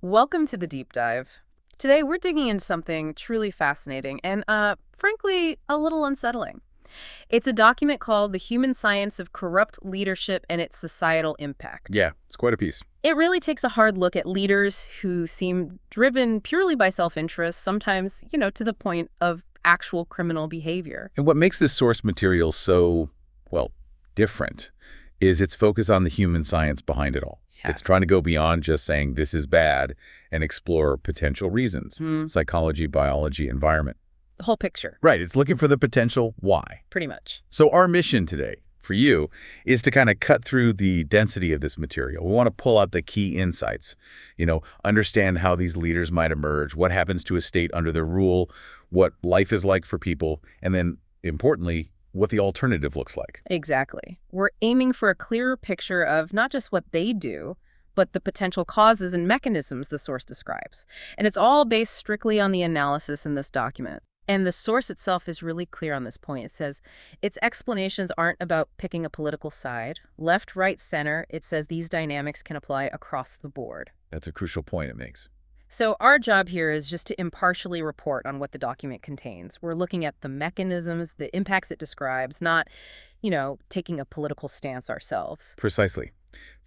Welcome to the deep dive. Today we're digging into something truly fascinating and, frankly, a little unsettling. It's a document called The Human Science of Corrupt Leadership and Its Societal Impact. Yeah, it's quite a piece. It really takes a hard look at leaders who seem driven purely by self-interest, sometimes, to the point of actual criminal behavior. And what makes this source material so, well, different is its focus on the human science behind it all. Yeah. It's trying to go beyond just saying this is bad and explore potential reasons, psychology, biology, environment. The whole picture, Right, it's looking for the potential why. pretty much. So our mission today, for you, is to kind of cut through the density of this material. We want to pull out the key insights, understand how these leaders might emerge, what happens to a state under their rule, what life is like for people, and then, importantly, what the alternative looks like. Exactly. We're aiming for a clearer picture of not just what they do, but the potential causes and mechanisms the source describes. And it's all based strictly on the analysis in this document. And the source itself is really clear on this point. It says its explanations aren't about picking a political side. Left, right, center, it says these dynamics can apply across the board. That's a crucial point it makes. So our job here is just to impartially report on what the document contains. We're looking at the mechanisms, the impacts it describes, not, taking a political stance ourselves. Precisely.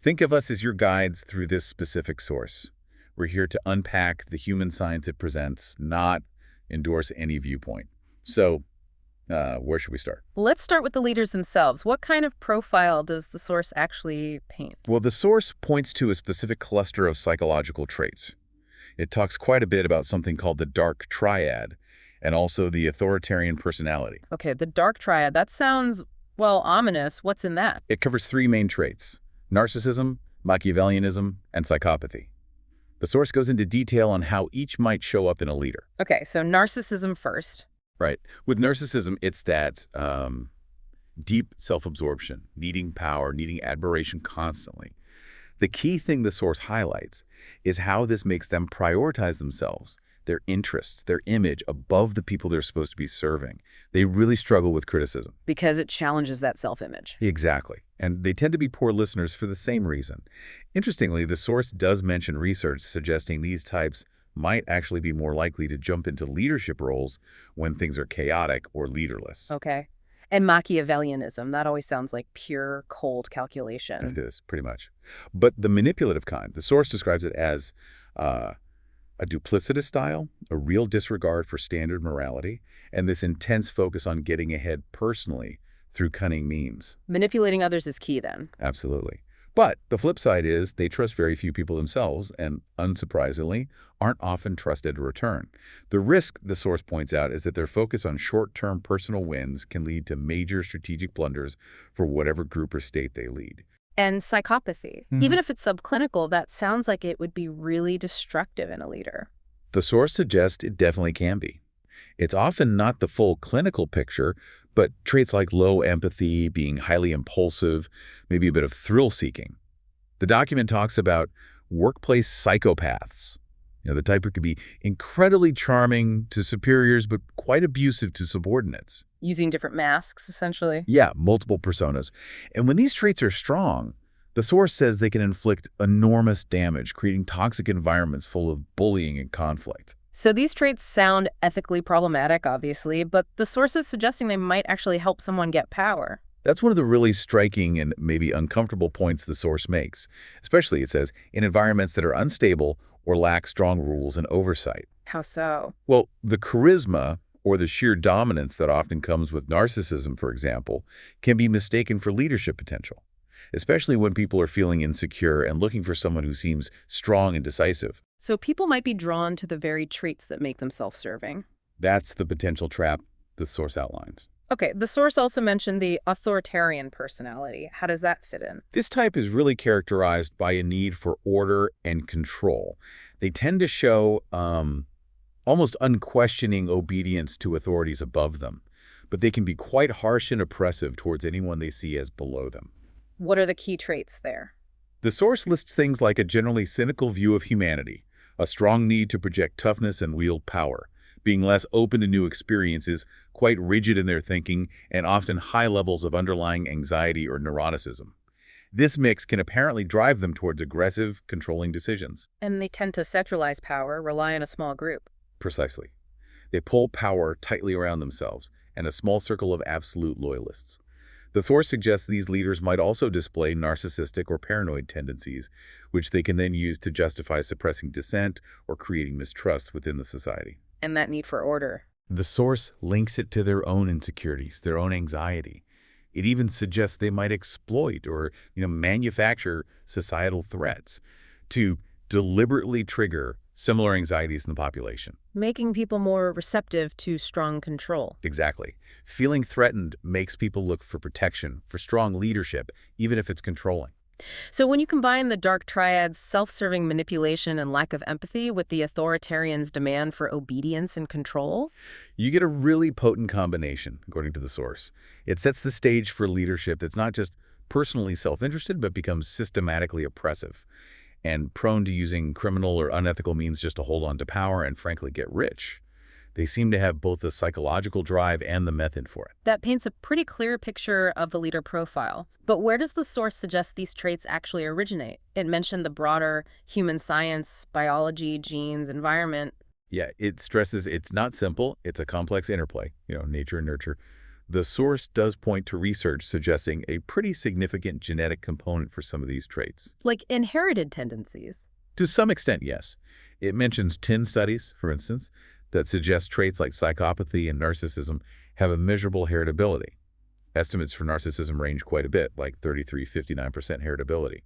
Think of us as your guides through this specific source. We're here to unpack the human science it presents, not endorse any viewpoint. So, where should we start? Let's start with the leaders themselves. What kind of profile does the source actually paint? Well, the source points to a specific cluster of psychological traits. It talks quite a bit about something called the dark triad and also the authoritarian personality. Okay, the dark triad, that sounds, ominous. What's in that? It covers three main traits: narcissism, Machiavellianism, and psychopathy. The source goes into detail on how each might show up in a leader. Okay, so narcissism first. Right. With narcissism, it's that deep self-absorption, needing power, needing admiration constantly. The key thing the source highlights is how this makes them prioritize themselves, their interests, their image above the people they're supposed to be serving. They really struggle with criticism. Because it challenges that self-image. Exactly. And they tend to be poor listeners for the same reason. Interestingly, the source does mention research suggesting these types might actually be more likely to jump into leadership roles when things are chaotic or leaderless. Okay. And Machiavellianism, that always sounds like pure, cold calculation. It is, pretty much. But the manipulative kind, the source describes it as a duplicitous style, a real disregard for standard morality, and this intense focus on getting ahead personally through cunning means. Manipulating others is key then. Absolutely. But the flip side is they trust very few people themselves and, unsurprisingly, aren't often trusted to return. The risk, the source points out, is that their focus on short-term personal wins can lead to major strategic blunders for whatever group or state they lead. And psychopathy. Even if it's subclinical, that sounds like it would be really destructive in a leader. The source suggests it definitely can be. It's often not the full clinical picture, but traits like low empathy, being highly impulsive, maybe a bit of thrill-seeking. The document talks about workplace psychopaths, the type who could be incredibly charming to superiors but quite abusive to subordinates. Using different masks, essentially. Yeah, multiple personas. And when these traits are strong, the source says they can inflict enormous damage, creating toxic environments full of bullying and conflict. So these traits sound ethically problematic, obviously, but the source is suggesting they might actually help someone get power. That's one of the really striking and maybe uncomfortable points the source makes, especially, it says, in environments that are unstable or lack strong rules and oversight. How so? Well, the charisma or the sheer dominance that often comes with narcissism, for example, can be mistaken for leadership potential, especially when people are feeling insecure and looking for someone who seems strong and decisive. So people might be drawn to the very traits that make them self-serving. That's the potential trap the source outlines. Okay, the source also mentioned the authoritarian personality. How does that fit in? This type is really characterized by a need for order and control. They tend to show almost unquestioning obedience to authorities above them, but they can be quite harsh and oppressive towards anyone they see as below them. What are the key traits there? The source lists things like a generally cynical view of humanity, a strong need to project toughness and wield power, being less open to new experiences, quite rigid in their thinking, and often high levels of underlying anxiety or neuroticism. This mix can apparently drive them towards aggressive, controlling decisions. And they tend to centralize power, rely on a small group. Precisely. They pull power tightly around themselves and a small circle of absolute loyalists. The source suggests these leaders might also display narcissistic or paranoid tendencies, which they can then use to justify suppressing dissent or creating mistrust within the society. And that need for order. The source links it to their own insecurities, their own anxiety. It even suggests they might exploit or, manufacture societal threats to deliberately trigger similar anxieties in the population. Making people more receptive to strong control. Exactly. Feeling threatened makes people look for protection, for strong leadership, even if it's controlling. So when you combine the dark triad's self-serving manipulation and lack of empathy with the authoritarian's demand for obedience and control, you get a really potent combination, according to the source. It sets the stage for leadership that's not just personally self-interested, but becomes systematically oppressive and prone to using criminal or unethical means just to hold on to power and, frankly, get rich. They seem to have both the psychological drive and the method for it. that paints a pretty clear picture of the leader profile. But where does the source suggest these traits actually originate? It mentioned the broader human science, biology, genes, environment. Yeah, it stresses it's not simple. It's a complex interplay, nature and nurture. The source does point to research suggesting a pretty significant genetic component for some of these traits. Like inherited tendencies. To some extent, yes. It mentions 10 studies, for instance, that suggest traits like psychopathy and narcissism have a measurable heritability. Estimates for narcissism range quite a bit, like 33–59% heritability.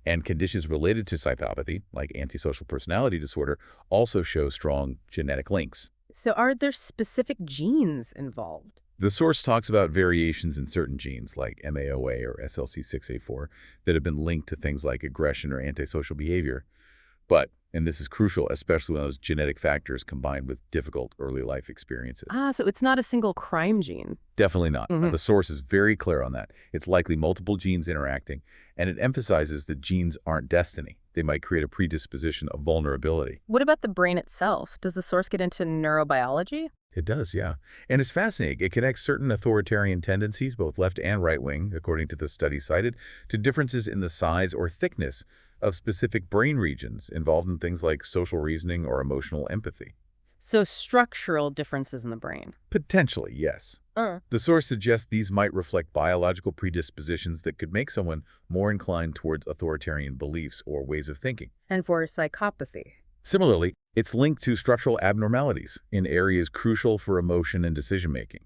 And conditions related to psychopathy, like antisocial personality disorder, also show strong genetic links. So are there specific genes involved? The source talks about variations in certain genes, like MAOA or SLC6A4, that have been linked to things like aggression or antisocial behavior. But, and this is crucial, especially when those genetic factors combined with difficult early life experiences. So it's not a single crime gene. Definitely not. Mhm. The source is very clear on that. It's likely multiple genes interacting, and it emphasizes that genes aren't destiny. They might create a predisposition of vulnerability. What about the brain itself? Does the source get into neurobiology? It does, yeah. And it's fascinating. It connects certain authoritarian tendencies, both left and right wing, according to the study cited, to differences in the size or thickness of specific brain regions involved in things like social reasoning or emotional empathy. So structural differences in the brain. Potentially, yes. The source suggests these might reflect biological predispositions that could make someone more inclined towards authoritarian beliefs or ways of thinking. And for psychopathy. Similarly, it's linked to structural abnormalities in areas crucial for emotion and decision-making,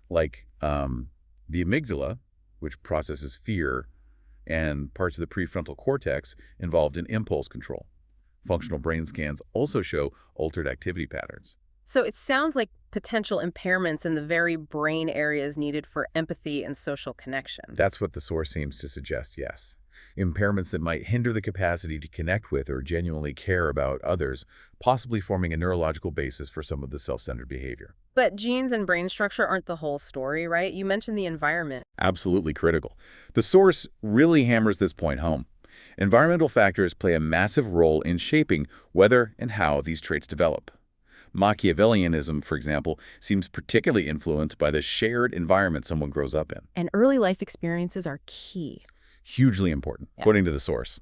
like the amygdala, which processes fear, and parts of the prefrontal cortex involved in impulse control. Functional brain scans also show altered activity patterns. So it sounds like potential impairments in the very brain areas needed for empathy and social connection. That's what the source seems to suggest, yes. Impairments that might hinder the capacity to connect with or genuinely care about others, possibly forming a neurological basis for some of the self-centered behavior. But genes and brain structure aren't the whole story, right? You mentioned the environment. Absolutely critical. The source really hammers this point home. Environmental factors play a massive role in shaping whether and how these traits develop. Machiavellianism, for example, seems particularly influenced by the shared environment someone grows up in. And early life experiences are key. Hugely important, according to the source.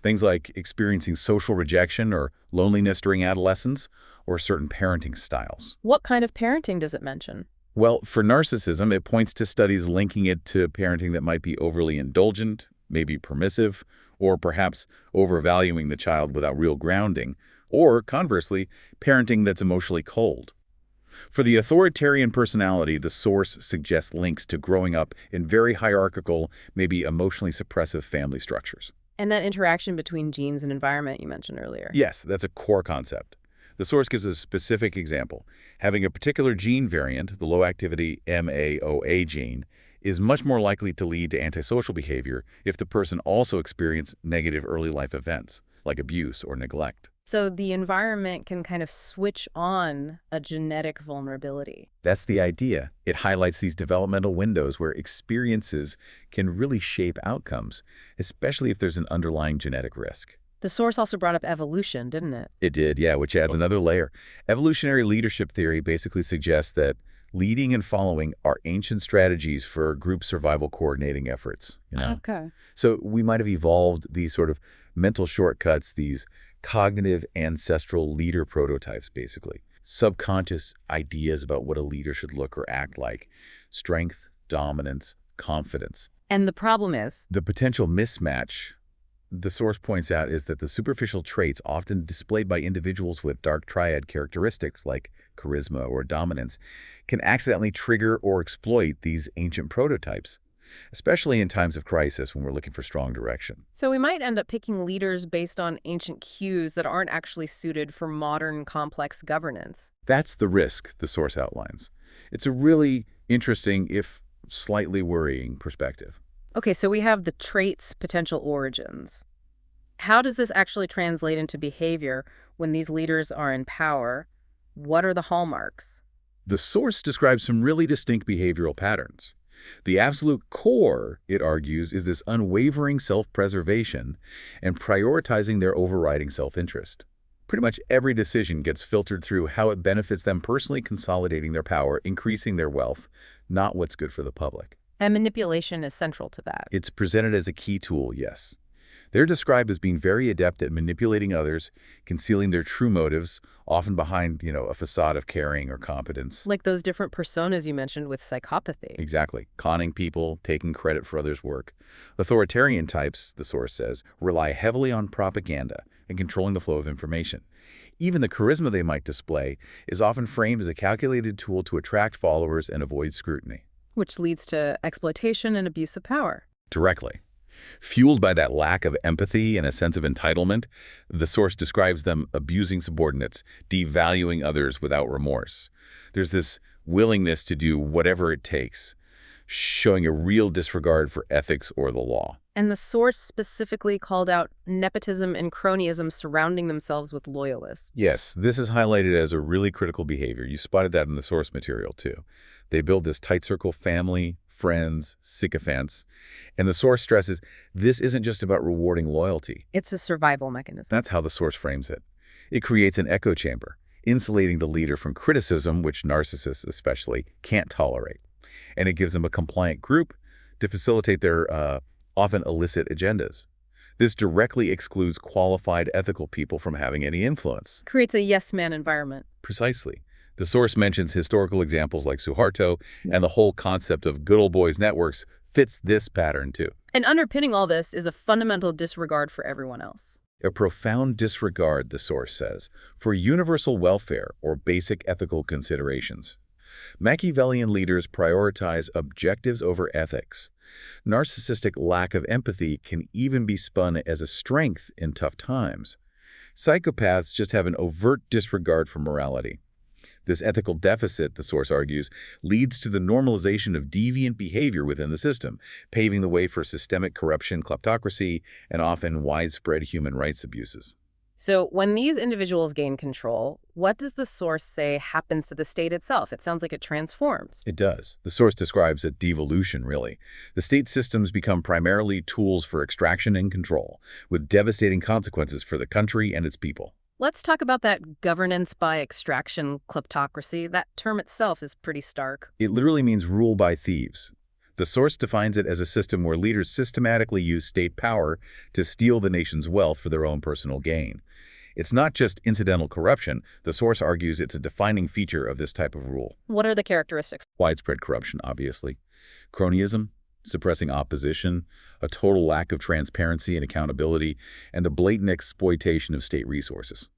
Things like experiencing social rejection or loneliness during adolescence, or certain parenting styles. What kind of parenting does it mention? Well, for narcissism, it points to studies linking it to parenting that might be overly indulgent, maybe permissive, or perhaps overvaluing the child without real grounding, or conversely, parenting that's emotionally cold. For the authoritarian personality, the source suggests links to growing up in very hierarchical, maybe emotionally suppressive family structures. And that interaction between genes and environment you mentioned earlier. Yes, that's a core concept. The source gives a specific example. Having a particular gene variant, the low-activity MAOA gene, is much more likely to lead to antisocial behavior if the person also experienced negative early life events, like abuse or neglect. So the environment can kind of switch on a genetic vulnerability. That's the idea. It highlights these developmental windows where experiences can really shape outcomes, especially if there's an underlying genetic risk. The source also brought up evolution, didn't it? It did, yeah, which adds another layer. Evolutionary leadership theory basically suggests that Leading and following are ancient strategies for group survival coordinating efforts. Okay. So we might have evolved these sort of mental shortcuts, these cognitive ancestral leader prototypes, basically. Subconscious ideas about what a leader should look or act like. Strength, dominance, confidence. And the problem is? The potential mismatch, the source points out, is that the superficial traits often displayed by individuals with dark triad characteristics like charisma or dominance can accidentally trigger or exploit these ancient prototypes, especially in times of crisis when we're looking for strong direction. So we might end up picking leaders based on ancient cues that aren't actually suited for modern complex governance. That's the risk the source outlines. It's a really interesting, if slightly worrying, perspective. Okay, so we have the traits' potential origins. How does this actually translate into behavior when these leaders are in power? What are the hallmarks? The source describes some really distinct behavioral patterns. The absolute core, it argues, is this unwavering self-preservation and prioritizing their overriding self-interest. Pretty much every decision gets filtered through how it benefits them personally, consolidating their power, increasing their wealth, not what's good for the public. And manipulation is central to that. It's presented as a key tool, yes. They're described as being very adept at manipulating others, concealing their true motives, often behind, a facade of caring or competence. Like those different personas you mentioned with psychopathy. Exactly. Conning people, taking credit for others' work. Authoritarian types, the source says, rely heavily on propaganda and controlling the flow of information. Even the charisma they might display is often framed as a calculated tool to attract followers and avoid scrutiny. Which leads to exploitation and abuse of power. Directly. Fueled by that lack of empathy and a sense of entitlement, the source describes them abusing subordinates, devaluing others without remorse. There's this willingness to do whatever it takes, showing a real disregard for ethics or the law. And the source specifically called out nepotism and cronyism surrounding themselves with loyalists. Yes, this is highlighted as a really critical behavior. You spotted that in the source material, too. They build this tight circle family, friends, sycophants, and the source stresses this isn't just about rewarding loyalty. It's a survival mechanism. That's how the source frames it. It creates an echo chamber, insulating the leader from criticism, which narcissists especially can't tolerate. And it gives them a compliant group to facilitate their often illicit agendas. This directly excludes qualified ethical people from having any influence. Creates a yes-man environment. Precisely. The source mentions historical examples like Suharto, and the whole concept of good old boys networks fits this pattern too. And underpinning all this is a fundamental disregard for everyone else. A profound disregard, the source says, for universal welfare or basic ethical considerations. Machiavellian leaders prioritize objectives over ethics. Narcissistic lack of empathy can even be spun as a strength in tough times. Psychopaths just have an overt disregard for morality. This ethical deficit, the source argues, leads to the normalization of deviant behavior within the system, paving the way for systemic corruption, kleptocracy, and often widespread human rights abuses. So when these individuals gain control, what does the source say happens to the state itself? It sounds like it transforms. It does. The source describes a devolution, really. The state systems become primarily tools for extraction and control, with devastating consequences for the country and its people. Let's talk about that governance by extraction kleptocracy. That term itself is pretty stark. It literally means rule by thieves. The source defines it as a system where leaders systematically use state power to steal the nation's wealth for their own personal gain. It's not just incidental corruption. The source argues it's a defining feature of this type of rule. What are the characteristics? Widespread corruption, obviously. Cronyism, suppressing opposition, a total lack of transparency and accountability, and the blatant exploitation of state resources.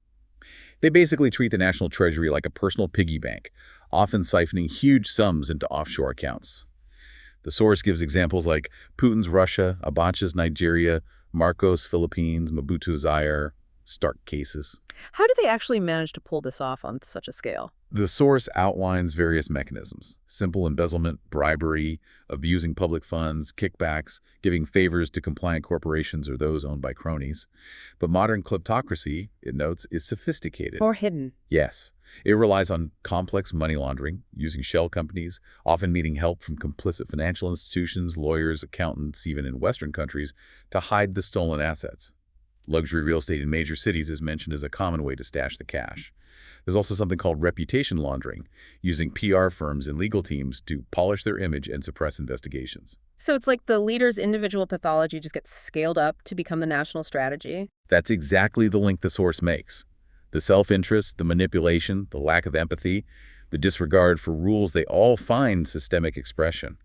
They basically treat the national treasury like a personal piggy bank, often siphoning huge sums into offshore accounts. The source gives examples like Putin's Russia, Abacha's Nigeria, Marcos' Philippines, Mobutu's Zaire, stark cases. How do they actually manage to pull this off on such a scale? The source outlines various mechanisms: simple embezzlement, bribery, abusing public funds, kickbacks, giving favors to compliant corporations or those owned by cronies. But modern kleptocracy, it notes, is sophisticated. Or hidden. Yes. It relies on complex money laundering, using shell companies, often needing help from complicit financial institutions, lawyers, accountants, even in Western countries, to hide the stolen assets. Luxury real estate in major cities is mentioned as a common way to stash the cash. There's also something called reputation laundering, using PR firms and legal teams to polish their image and suppress investigations. So it's like the leader's individual pathology just gets scaled up to become the national strategy? That's exactly the link the source makes. The self-interest, the manipulation, the lack of empathy, the disregard for rules, they all find systemic expression.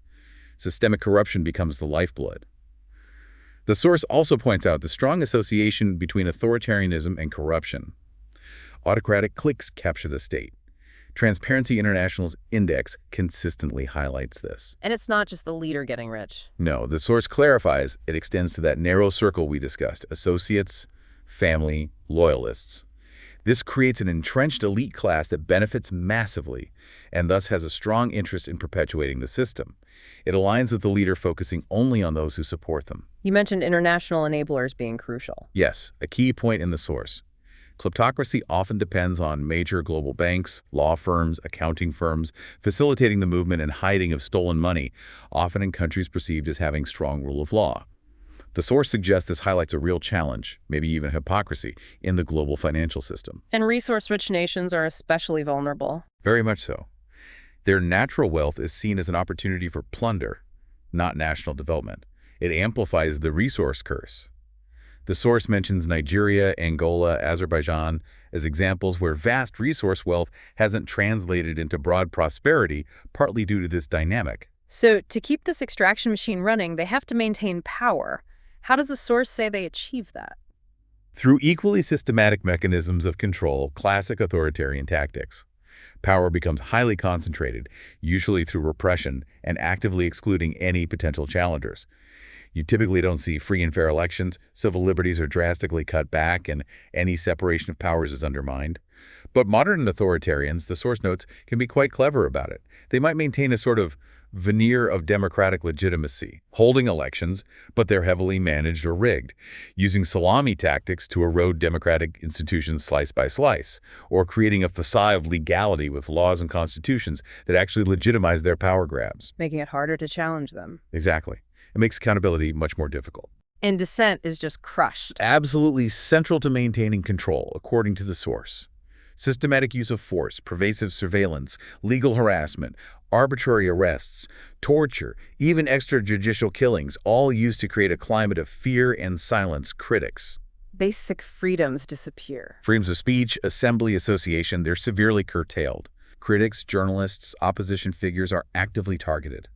Systemic corruption becomes the lifeblood. The source also points out the strong association between authoritarianism and corruption. Autocratic cliques capture the state. Transparency International's index consistently highlights this. And it's not just the leader getting rich. No, the source clarifies it extends to that narrow circle we discussed: associates, family, loyalists. This creates an entrenched elite class that benefits massively and thus has a strong interest in perpetuating the system. It aligns with the leader focusing only on those who support them. You mentioned international enablers being crucial. Yes, a key point in the source. Kleptocracy often depends on major global banks, law firms, accounting firms, facilitating the movement and hiding of stolen money, often in countries perceived as having strong rule of law. The source suggests this highlights a real challenge, maybe even hypocrisy, in the global financial system. And resource-rich nations are especially vulnerable. Very much so. Their natural wealth is seen as an opportunity for plunder, not national development. It amplifies the resource curse. The source mentions Nigeria, Angola, Azerbaijan as examples where vast resource wealth hasn't translated into broad prosperity, partly due to this dynamic. So to keep this extraction machine running, they have to maintain power. How does the source say they achieve that? Through equally systematic mechanisms of control, classic authoritarian tactics. Power becomes highly concentrated, usually through repression and actively excluding any potential challengers. You typically don't see free and fair elections, civil liberties are drastically cut back, and any separation of powers is undermined. But modern authoritarians, the source notes, can be quite clever about it. They might maintain a sort of veneer of democratic legitimacy, holding elections, but they're heavily managed or rigged, using salami tactics to erode democratic institutions slice by slice, or creating a facade of legality with laws and constitutions that actually legitimize their power grabs. Making it harder to challenge them. Exactly. It makes accountability much more difficult. And dissent is just crushed. Absolutely central to maintaining control, according to the source. Systematic use of force, pervasive surveillance, legal harassment, arbitrary arrests, torture, even extrajudicial killings, all used to create a climate of fear and silence critics. Basic freedoms disappear. Freedoms of speech, assembly, association, they're severely curtailed. Critics, journalists, opposition figures are actively targeted.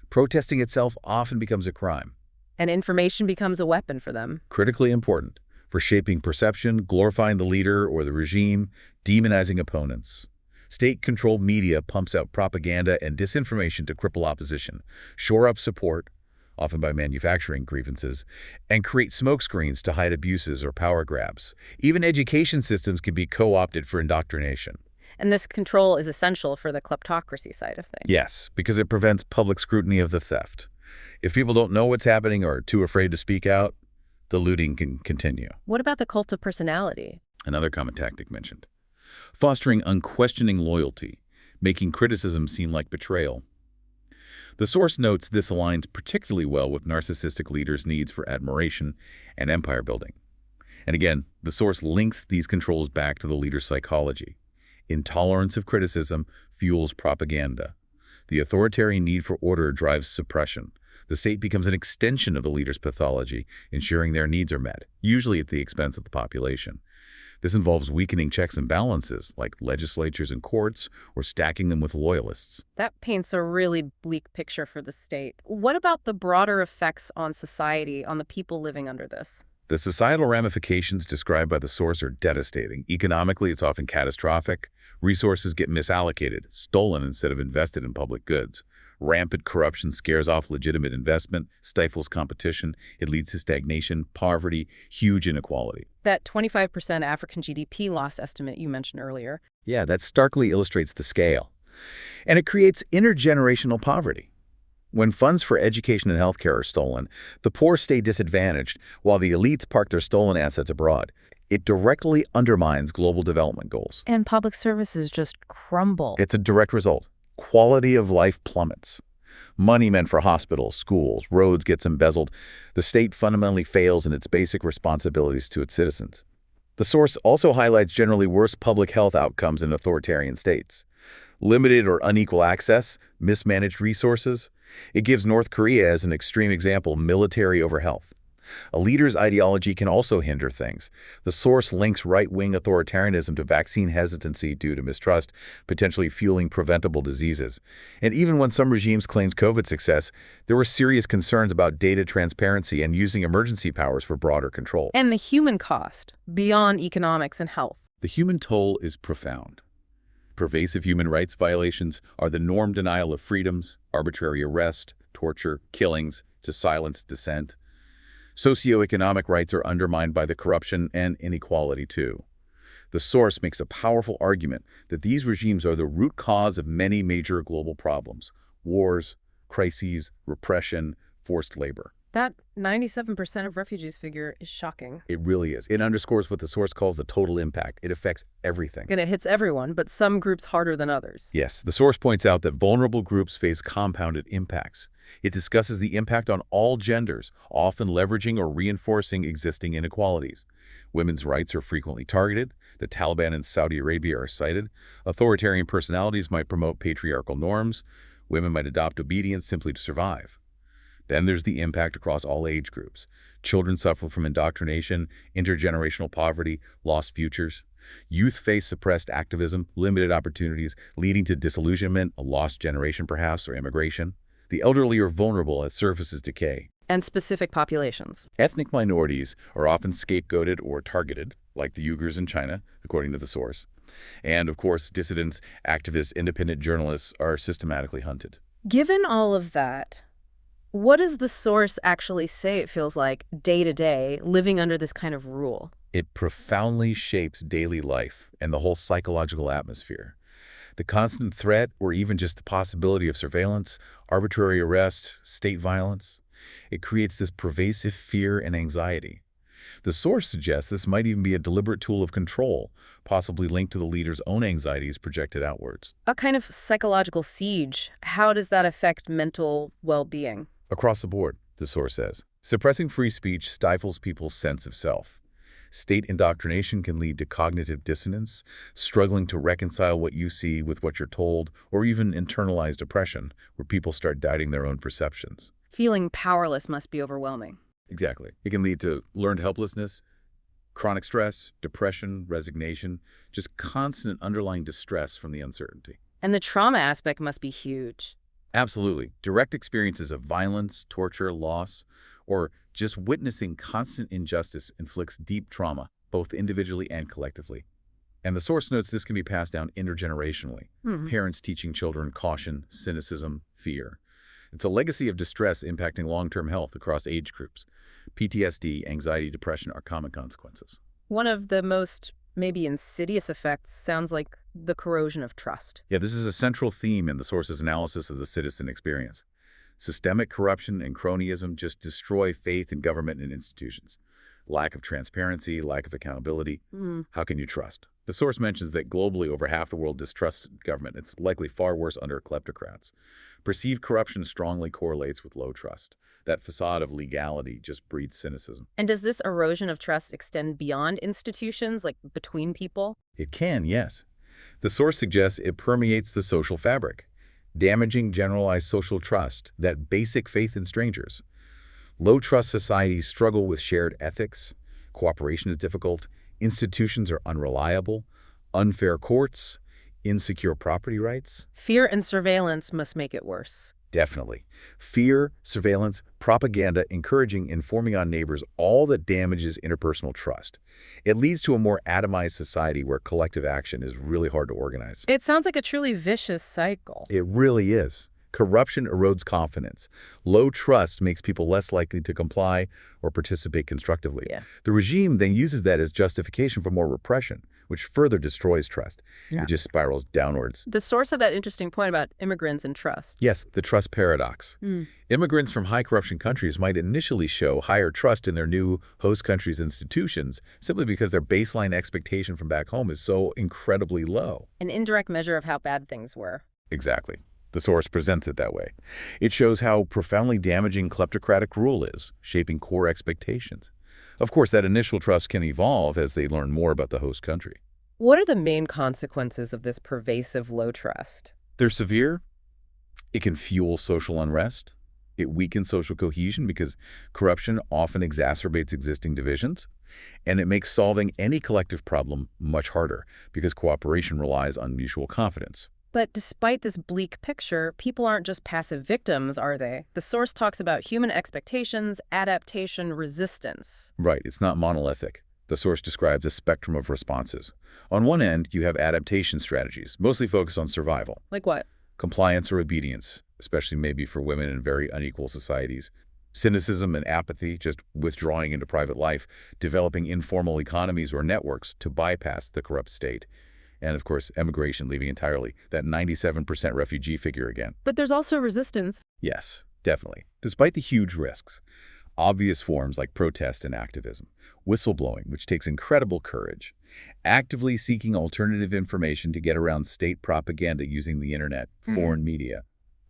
Protesting itself often becomes a crime. And information becomes a weapon for them. Critically important for shaping perception, glorifying the leader or the regime, demonizing opponents. State-controlled media pumps out propaganda and disinformation to cripple opposition, shore up support, often by manufacturing grievances, and create smokescreens to hide abuses or power grabs. Even education systems can be co-opted for indoctrination. And this control is essential for the kleptocracy side of things. Yes, because it prevents public scrutiny of the theft. If people don't know what's happening or are too afraid to speak out, the looting can continue. What about the cult of personality? Another common tactic mentioned. Fostering unquestioning loyalty, making criticism seem like betrayal. The source notes this aligns particularly well with narcissistic leaders' needs for admiration and empire building. And again, the source links these controls back to the leader's psychology. Intolerance of criticism fuels propaganda. The authoritarian need for order drives suppression. The state becomes an extension of the leader's pathology, ensuring their needs are met, usually at the expense of the population. This involves weakening checks and balances, like legislatures and courts, or stacking them with loyalists. That paints a really bleak picture for the state. What about the broader effects on society, on the people living under this? The societal ramifications described by the source are devastating. Economically, it's often catastrophic. Resources get misallocated, stolen instead of invested in public goods. Rampant corruption scares off legitimate investment, stifles competition. It leads to stagnation, poverty, huge inequality. That 25% African GDP loss estimate you mentioned earlier. Yeah, that starkly illustrates the scale. And it creates intergenerational poverty. When funds for education and healthcare are stolen, the poor stay disadvantaged while the elites park their stolen assets abroad. It directly undermines global development goals. And public services just crumble. It's a direct result. Quality of life plummets. Money meant for hospitals, schools, roads gets embezzled. The state fundamentally fails in its basic responsibilities to its citizens. The source also highlights generally worse public health outcomes in authoritarian states. Limited or unequal access, mismanaged resources. It gives North Korea as an extreme example, military over health. A leader's ideology can also hinder things. The source links right-wing authoritarianism to vaccine hesitancy due to mistrust, potentially fueling preventable diseases. And even when some regimes claimed COVID success, there were serious concerns about data transparency and using emergency powers for broader control. And the human cost, beyond economics and health. The human toll is profound. Pervasive human rights violations are the norm: denial of freedoms, arbitrary arrest, torture, killings to silence dissent. Socioeconomic rights are undermined by the corruption and inequality, too. The source makes a powerful argument that these regimes are the root cause of many major global problems: wars, crises, repression, forced labor. That 97% of refugees figure is shocking. It really is. It underscores what the source calls the total impact. It affects everything. And it hits everyone, but some groups harder than others. Yes, the source points out that vulnerable groups face compounded impacts. It discusses the impact on all genders, often leveraging or reinforcing existing inequalities. Women's rights are frequently targeted. The Taliban and Saudi Arabia are cited. Authoritarian personalities might promote patriarchal norms. Women might adopt obedience simply to survive. Then there's the impact across all age groups. Children suffer from indoctrination, intergenerational poverty, lost futures. Youth face suppressed activism, limited opportunities, leading to disillusionment, a lost generation perhaps, or immigration. The elderly are vulnerable as surfaces decay. And specific populations. Ethnic minorities are often scapegoated or targeted, like the Uyghurs in China, according to the source. And, of course, dissidents, activists, independent journalists are systematically hunted. Given all of that, what does the source actually say it feels like day to day living under this kind of rule? It profoundly shapes daily life and the whole psychological atmosphere. The constant threat, or even just the possibility of surveillance, arbitrary arrest, state violence, it creates this pervasive fear and anxiety. The source suggests this might even be a deliberate tool of control, possibly linked to the leader's own anxieties projected outwards. A kind of psychological siege. How does that affect mental well-being? Across the board, the source says, suppressing free speech stifles people's sense of self. State indoctrination can lead to cognitive dissonance, struggling to reconcile what you see with what you're told, or even internalized oppression, where people start doubting their own perceptions. Feeling powerless must be overwhelming. Exactly. It can lead to learned helplessness, chronic stress, depression, resignation, just constant underlying distress from the uncertainty. And the trauma aspect must be huge. Absolutely. Direct experiences of violence, torture, loss, or just witnessing constant injustice inflicts deep trauma, both individually and collectively. And the source notes this can be passed down intergenerationally. Parents teaching children caution, cynicism, fear. It's a legacy of distress impacting long-term health across age groups. PTSD, anxiety, depression are common consequences. One of the most maybe insidious effects sounds like the corrosion of trust. Yeah, this is a central theme in the source's analysis of the citizen experience. Systemic corruption and cronyism just destroy faith in government and institutions. Lack of transparency, lack of accountability. How can you trust? The source mentions that globally over half the world distrusts government. It's likely far worse under kleptocrats. Perceived corruption strongly correlates with low trust. That facade of legality just breeds cynicism. And does this erosion of trust extend beyond institutions, like between people? It can, yes. The source suggests it permeates the social fabric, damaging generalized social trust, that basic faith in strangers. Low-trust societies struggle with shared ethics, cooperation is difficult, institutions are unreliable, unfair courts, insecure property rights. Fear and surveillance must make it worse. Definitely. Fear, surveillance, propaganda, encouraging, informing on neighbors, all that damages interpersonal trust. It leads to a more atomized society where collective action is really hard to organize. It sounds like a truly vicious cycle. It really is. Corruption erodes confidence. Low trust makes people less likely to comply or participate constructively. The regime then uses that as justification for more repression, which further destroys trust. It just spirals downwards. The source had that interesting point about immigrants and trust. Yes, the trust paradox. Immigrants from high corruption countries might initially show higher trust in their new host country's institutions simply because their baseline expectation from back home is so incredibly low. An indirect measure of how bad things were. Exactly. The source presents it that way. It shows how profoundly damaging kleptocratic rule is, shaping core expectations. Of course, that initial trust can evolve as they learn more about the host country. What are the main consequences of this pervasive low trust? They're severe. It can fuel social unrest. It weakens social cohesion because corruption often exacerbates existing divisions. And it makes solving any collective problem much harder because cooperation relies on mutual confidence. But despite this bleak picture, people aren't just passive victims, are they? The source talks about human expectations, adaptation, resistance. Right, it's not monolithic. The source describes a spectrum of responses. On one end, you have adaptation strategies, mostly focused on survival. Like what? Compliance or obedience, especially maybe for women in very unequal societies. Cynicism and apathy, just withdrawing into private life, developing informal economies or networks to bypass the corrupt state. And of course, emigration, leaving entirely, that 97% refugee figure again. But there's also resistance. Yes, definitely. Despite the huge risks, obvious forms like protest and activism, whistleblowing, which takes incredible courage, actively seeking alternative information to get around state propaganda using the internet, foreign media,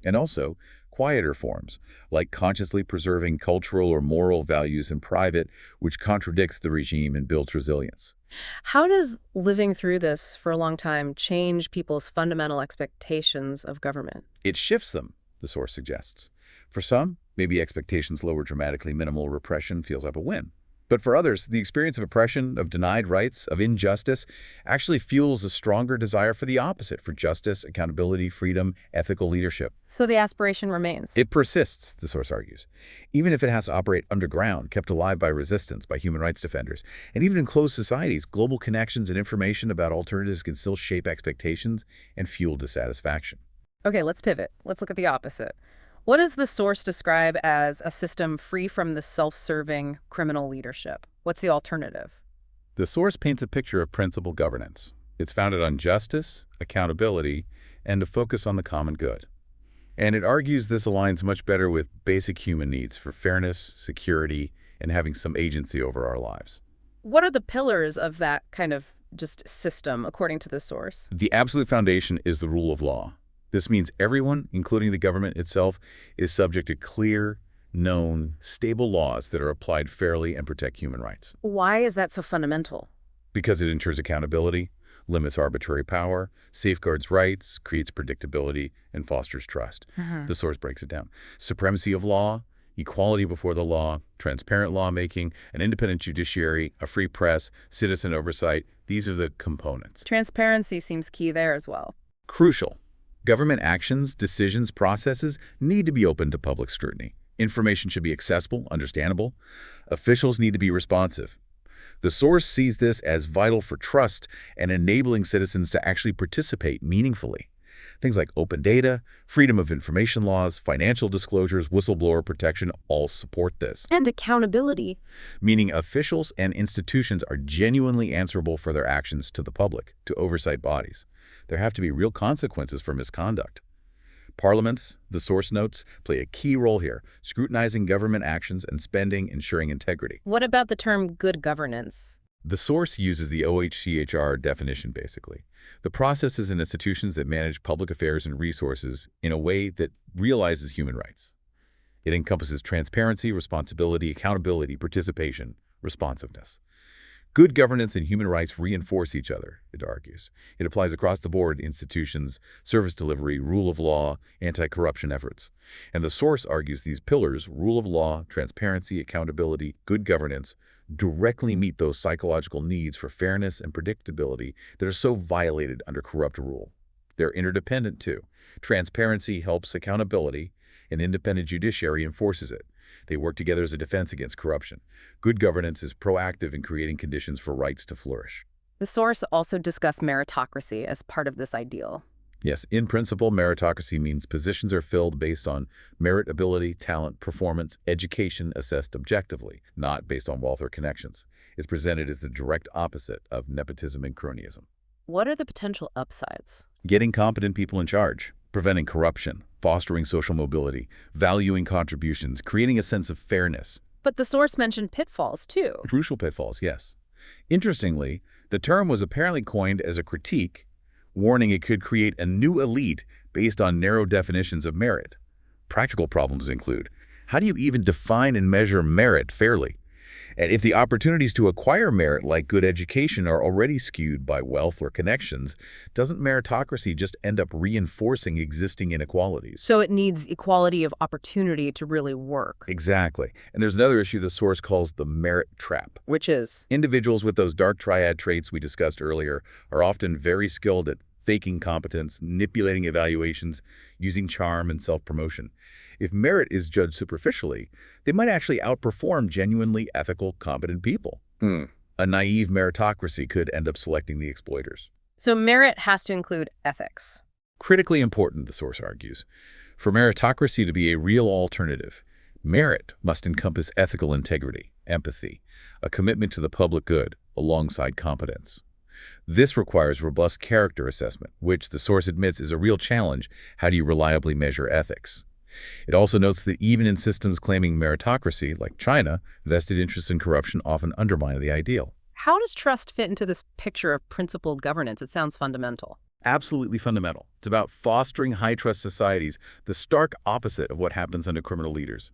and also quieter forms, like consciously preserving cultural or moral values in private, which contradicts the regime and builds resilience. How does living through this for a long time change people's fundamental expectations of government? It shifts them, the source suggests. For some, maybe expectations lower dramatically, minimal repression feels like a win. But for others, the experience of oppression, of denied rights, of injustice, actually fuels a stronger desire for the opposite, for justice, accountability, freedom, ethical leadership. So the aspiration remains. It persists, the source argues, even if it has to operate underground, kept alive by resistance, by human rights defenders. And even in closed societies, global connections and information about alternatives can still shape expectations and fuel dissatisfaction. Okay, let's pivot. Let's look at the opposite. What does the source describe as a system free from the self-serving criminal leadership? What's the alternative? The source paints a picture of principled governance. It's founded on justice, accountability, and a focus on the common good. And it argues this aligns much better with basic human needs for fairness, security, and having some agency over our lives. What are the pillars of that kind of just system, according to the source? The absolute foundation is the rule of law. This means everyone, including the government itself, is subject to clear, known, stable laws that are applied fairly and protect human rights. Why is that so fundamental? Because it ensures accountability, limits arbitrary power, safeguards rights, creates predictability, and fosters trust. The source breaks it down. Supremacy of law, equality before the law, transparent lawmaking, an independent judiciary, a free press, citizen oversight, these are the components. Transparency seems key there as well. Crucial. Government actions, decisions, processes need to be open to public scrutiny. Information should be accessible, understandable. Officials need to be responsive. The source sees this as vital for trust and enabling citizens to actually participate meaningfully. Things like open data, freedom of information laws, financial disclosures, whistleblower protection all support this. And accountability. Meaning officials and institutions are genuinely answerable for their actions to the public, to oversight bodies. There have to be real consequences for misconduct. Parliaments, the source notes, play a key role here, scrutinizing government actions and spending, ensuring integrity. What about the term good governance? The source uses the OHCHR definition, basically. The processes and institutions that manage public affairs and resources in a way that realizes human rights. It encompasses transparency, responsibility, accountability, participation, responsiveness. Good governance and human rights reinforce each other, it argues. It applies across the board: institutions, service delivery, rule of law, anti-corruption efforts. And the source argues these pillars, rule of law, transparency, accountability, good governance, directly meet those psychological needs for fairness and predictability that are so violated under corrupt rule. They're interdependent too. Transparency helps accountability, an independent judiciary enforces it. They work together as a defense against corruption. Good governance is proactive in creating conditions for rights to flourish. The source also discussed meritocracy as part of this ideal. Yes, in principle, meritocracy means positions are filled based on merit, ability, talent, performance, education assessed objectively, not based on wealth or connections. It's presented as the direct opposite of nepotism and cronyism. What are the potential upsides? Getting competent people in charge, preventing corruption, fostering social mobility, valuing contributions, creating a sense of fairness. But the source mentioned pitfalls, too. Crucial pitfalls, yes. Interestingly, the term was apparently coined as a critique, warning it could create a new elite based on narrow definitions of merit. Practical problems include, how do you even define and measure merit fairly? And if the opportunities to acquire merit, like good education, are already skewed by wealth or connections, doesn't meritocracy just end up reinforcing existing inequalities? So it needs equality of opportunity to really work. Exactly. And there's another issue the source calls the merit trap. Which is? Individuals with those dark triad traits we discussed earlier are often very skilled at faking competence, manipulating evaluations, using charm and self-promotion. If merit is judged superficially, they might actually outperform genuinely ethical, competent people. A naive meritocracy could end up selecting the exploiters. So merit has to include ethics. Critically important, the source argues. For meritocracy to be a real alternative, merit must encompass ethical integrity, empathy, a commitment to the public good, alongside competence. This requires robust character assessment, which the source admits is a real challenge. How do you reliably measure ethics? It also notes that even in systems claiming meritocracy, like China, vested interests in corruption often undermine the ideal. How does trust fit into this picture of principled governance? It sounds fundamental. Absolutely fundamental. It's about fostering high-trust societies, the stark opposite of what happens under criminal leaders.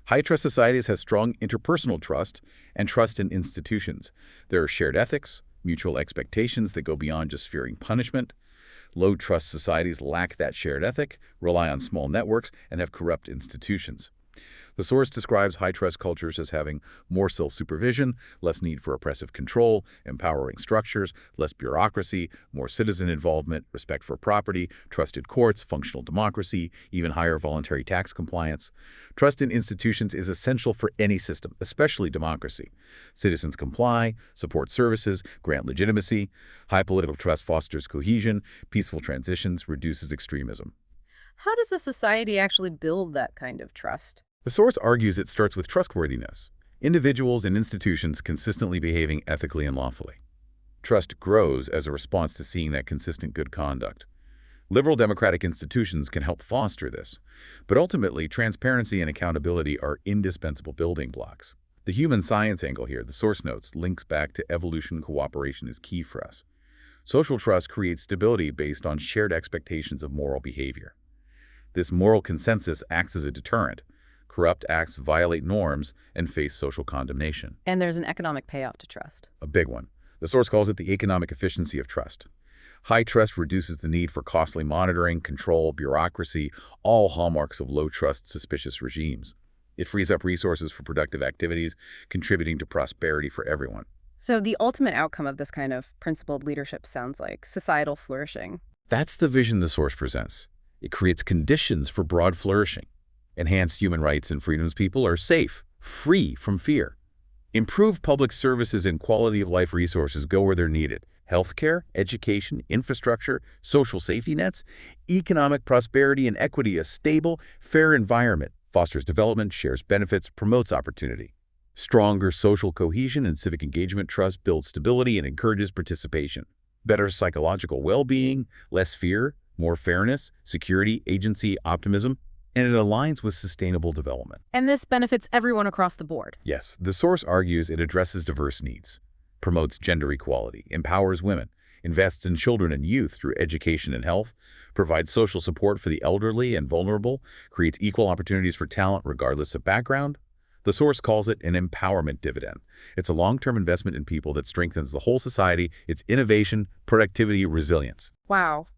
High-trust societies have strong interpersonal trust and trust in institutions. There are shared ethics, mutual expectations that go beyond just fearing punishment. Low-trust societies lack that shared ethic, rely on small networks, and have corrupt institutions. The source describes high-trust cultures as having more self-supervision, less need for oppressive control, empowering structures, less bureaucracy, more citizen involvement, respect for property, trusted courts, functional democracy, even higher voluntary tax compliance. Trust in institutions is essential for any system, especially democracy. Citizens comply, support services, grant legitimacy. High political trust fosters cohesion, peaceful transitions, reduces extremism. How does a society actually build that kind of trust? The source argues it starts with trustworthiness, individuals and institutions consistently behaving ethically and lawfully. Trust grows as a response to seeing that consistent good conduct. Liberal democratic institutions can help foster this, but ultimately transparency and accountability are indispensable building blocks. The human science angle here, the source notes, links back to evolution. Cooperation is key for us. Social trust creates stability based on shared expectations of moral behavior. This moral consensus acts as a deterrent. Corrupt acts violate norms and face social condemnation. And there's an economic payoff to trust. A big one. The source calls it the economic efficiency of trust. High trust reduces the need for costly monitoring, control, bureaucracy, all hallmarks of low-trust, suspicious regimes. It frees up resources for productive activities, contributing to prosperity for everyone. So the ultimate outcome of this kind of principled leadership sounds like societal flourishing. That's the vision the source presents. It creates conditions for broad flourishing. Enhanced human rights and freedoms. People are safe, free from fear. Improved public services and quality of life resources go where they're needed. Healthcare, education, infrastructure, social safety nets, economic prosperity and equity. A stable, fair environment fosters development, shares benefits, promotes opportunity. Stronger social cohesion and civic engagement. Trust builds stability and encourages participation. Better psychological well-being, less fear, more fairness, security, agency, optimism. And it aligns with sustainable development. And this benefits everyone across the board. Yes, the source argues it addresses diverse needs, promotes gender equality, empowers women, invests in children and youth through education and health, provides social support for the elderly and vulnerable, creates equal opportunities for talent regardless of background. The source calls it an empowerment dividend. It's a long-term investment in people that strengthens the whole society, its innovation, productivity, resilience. Wow.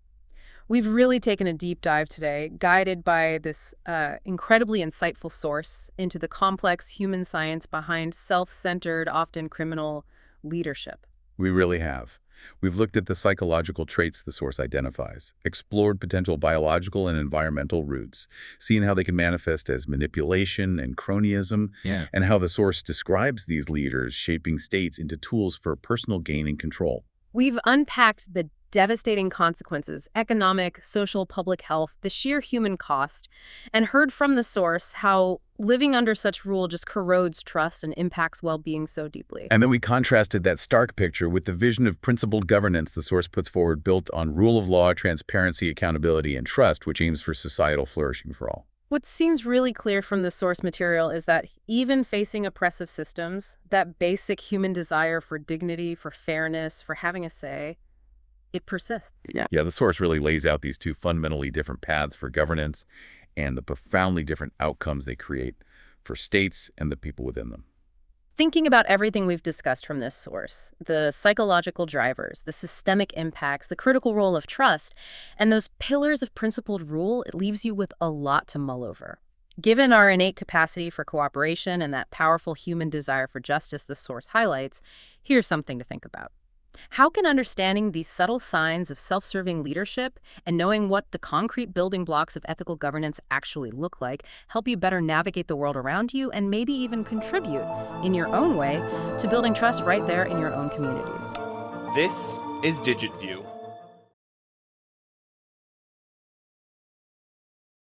We've really taken a deep dive today, guided by this incredibly insightful source into the complex human science behind self-centered, often criminal leadership. We really have. We've looked at the psychological traits the source identifies, explored potential biological and environmental roots, seen how they can manifest as manipulation and cronyism, and how the source describes these leaders shaping states into tools for personal gain and control. We've unpacked the devastating consequences, economic, social, public health, the sheer human cost, and heard from the source how living under such rule just corrodes trust and impacts well-being so deeply. And then we contrasted that stark picture with the vision of principled governance the source puts forward, built on rule of law, transparency, accountability, and trust, which aims for societal flourishing for all. What seems really clear from the source material is that even facing oppressive systems, that basic human desire for dignity, for fairness, for having a say, it persists. Yeah, the source really lays out these two fundamentally different paths for governance and the profoundly different outcomes they create for states and the people within them. Thinking about everything we've discussed from this source, the psychological drivers, the systemic impacts, the critical role of trust, and those pillars of principled rule, it leaves you with a lot to mull over. Given our innate capacity for cooperation and that powerful human desire for justice the source highlights, here's something to think about. How can understanding these subtle signs of self-serving leadership and knowing what the concrete building blocks of ethical governance actually look like help you better navigate the world around you and maybe even contribute, in your own way, to building trust right there in your own communities? This is DigitView.